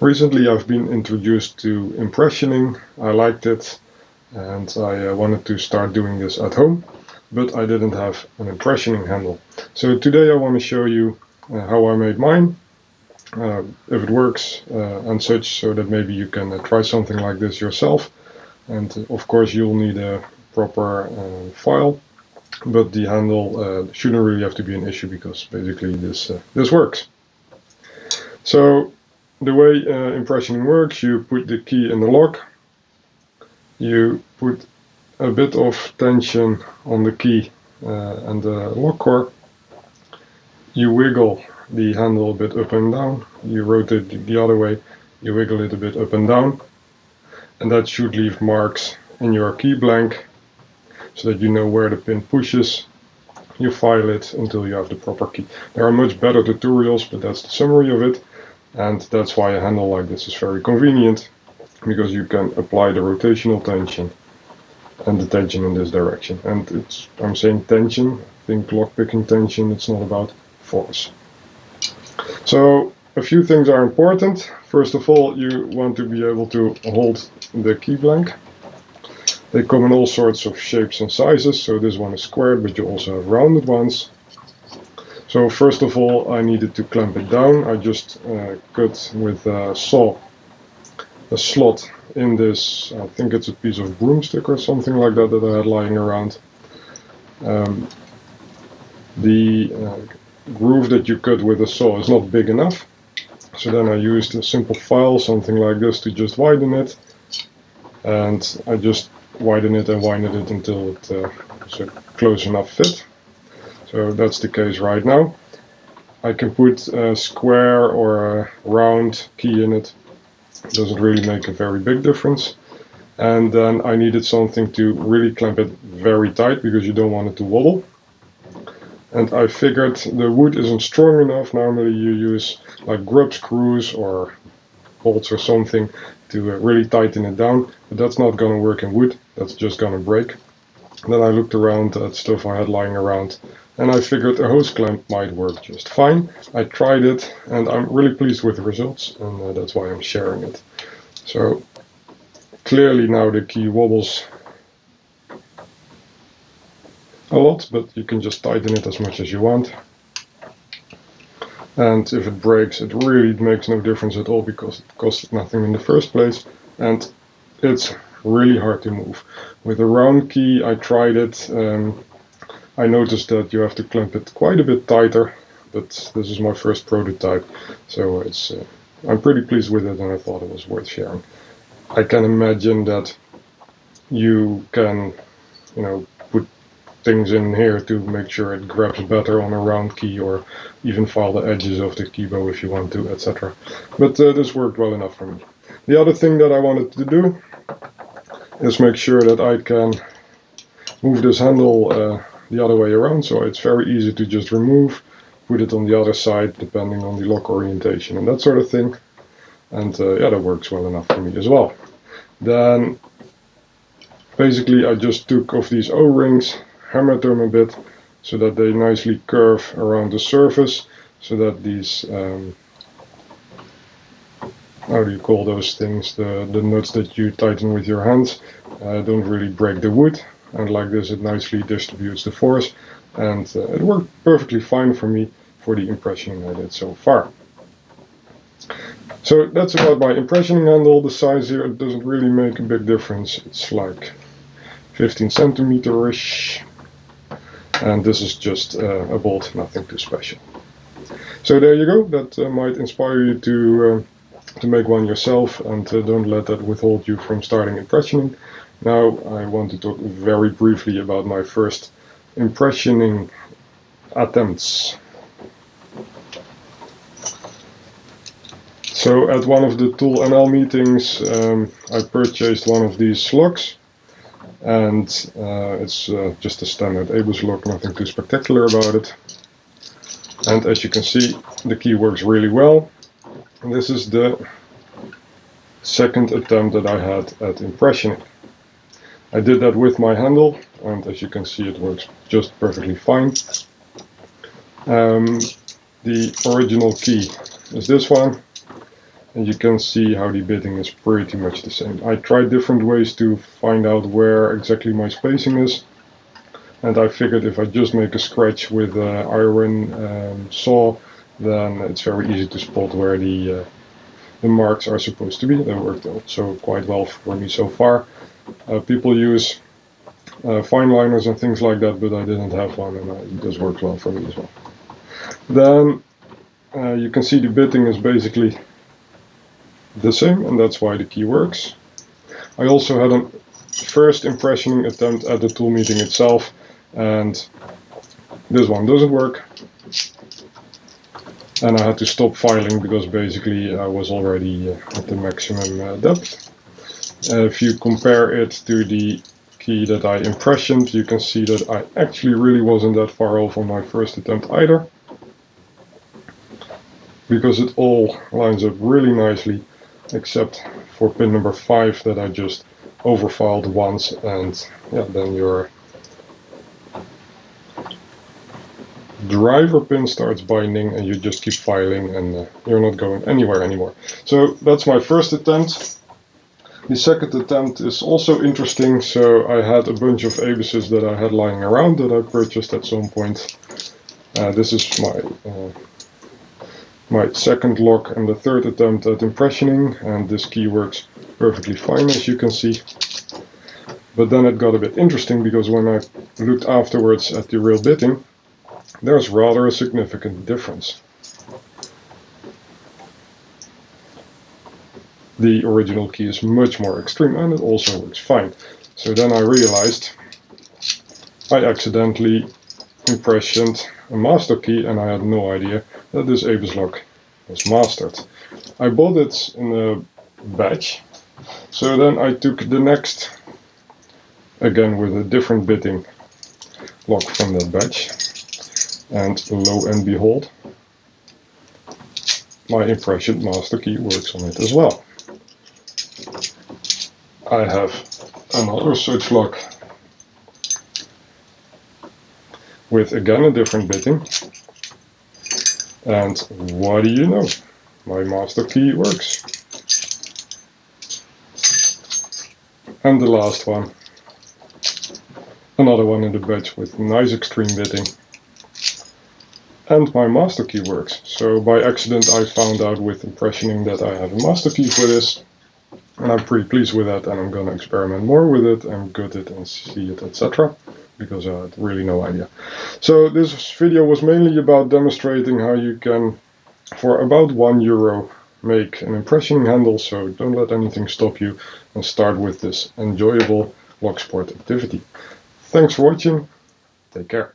Recently I've been introduced to impressioning. I liked it and I wanted to start doing this at home, but I didn't have an impressioning handle. So today I want to show you how I made mine, if it works and such, so that maybe you can try something like this yourself. And of course you'll need a proper file, but the handle shouldn't really have to be an issue because basically this works. So the way impressioning works, you put the key in the lock, you put a bit of tension on the key and the lock core, you wiggle the handle a bit up and down, you rotate it the other way, you wiggle it a bit up and down, and that should leave marks in your key blank so that you know where the pin pushes. You file it until you have the proper key. There are much better tutorials, but that's the summary of it, and that's why a handle like this is very convenient, because you can apply the rotational tension and the tension in this direction. And I'm saying tension, I think lockpicking tension, it's not about force. So a few things are important. First of all, you want to be able to hold the key blank. They come in all sorts of shapes and sizes, so this one is squared, but you also have rounded ones. So first of all, I needed to clamp it down. I just cut with a saw a slot in this, I think it's a piece of broomstick or something like that I had lying around. The groove that you cut with a saw is not big enough, so then I used a simple file, something like this, to just widen it, and I just widen it and widen it until it is a close enough fit. So that's the case right now. I can put a square or a round key in it. It doesn't really make a very big difference. And then I needed something to really clamp it very tight because you don't want it to wobble. And I figured the wood isn't strong enough. Normally you use like grub screws or bolts or something to really tighten it down, but that's not going to work in wood. That's just going to break. Then I looked around at stuff I had lying around, and I figured a hose clamp might work just fine. I tried it and I'm really pleased with the results, and that's why I'm sharing it. So clearly now the key wobbles a lot, but you can just tighten it as much as you want. And if it breaks, it really makes no difference at all because it costs nothing in the first place, and it's really hard to move. With a round key, I tried it. I noticed that you have to clamp it quite a bit tighter, but this is my first prototype, so I'm pretty pleased with it, and I thought it was worth sharing. I can imagine that you can, put things in here to make sure it grabs better on a round key, or even file the edges of the keyboard if you want to, etc. But this worked well enough for me. The other thing that I wanted to do is make sure that I can move this handle the other way around, so it's very easy to just remove, put it on the other side depending on the lock orientation and that sort of thing. And yeah, that works well enough for me as well. Then basically I just took off these O-rings, hammered them a bit so that they nicely curve around the surface, so that these how do you call those things, the nuts that you tighten with your hands, don't really break the wood, and like this it nicely distributes the force, and it worked perfectly fine for me for the impressioning I did so far. So that's about my impressioning handle. The size here, it doesn't really make a big difference. It's like 15 centimeter-ish, and this is just a bolt, nothing too special. So there you go. That might inspire you to make one yourself, and don't let that withhold you from starting impressioning. Now I want to talk very briefly about my first impressioning attempts. So at one of the Toool ML meetings I purchased one of these locks, and it's just a standard ABUS lock, nothing too spectacular about it. And as you can see, the key works really well. And this is the second attempt that I had at impressioning. I did that with my handle, and as you can see it works just perfectly fine. The original key is this one. and you can see how the bitting is pretty much the same. I tried different ways to find out where exactly my spacing is, and I figured if I just make a scratch with an iron saw, then it's very easy to spot where the marks are supposed to be. They worked also quite well for me so far. People use fine liners and things like that, but I didn't have one, and this works well for me as well. Then you can see the bitting is basically the same, and that's why the key works. I also had a first impressioning attempt at the tool meeting itself, and this one doesn't work. And I had to stop filing because basically I was already at the maximum depth. If you compare it to the key that I impressioned, you can see that I actually really wasn't that far off on my first attempt either, because it all lines up really nicely, except for pin number 5 that I just overfiled once, and yeah, then your driver pin starts binding and you just keep filing, and you're not going anywhere anymore. So that's my first attempt. The second attempt is also interesting. So I had a bunch of abaces that I had lying around that I purchased at some point. This is my second lock and the third attempt at impressioning, and this key works perfectly fine, as you can see. But then it got a bit interesting, because when I looked afterwards at the real bitting, there's rather a significant difference. The original key is much more extreme, and it also works fine. So then I realized I accidentally impressioned a master key, and I had no idea that this ABAS lock was mastered. I bought it in a batch, so then I took the next, again with a different bitting lock from that batch, and lo and behold, my impressioned master key works on it as well. I have another such lock with again a different bitting, and what do you know? My master key works. And the last one, another one in the batch with nice extreme bitting, and my master key works. So by accident I found out with impressioning that I have a master key for this, and I'm pretty pleased with that, and I'm going to experiment more with it and gut it and see it, etc., because I had really no idea. So this video was mainly about demonstrating how you can, for about €1, make an impressioning handle. So don't let anything stop you, and start with this enjoyable lock sport activity. Thanks for watching. Take care.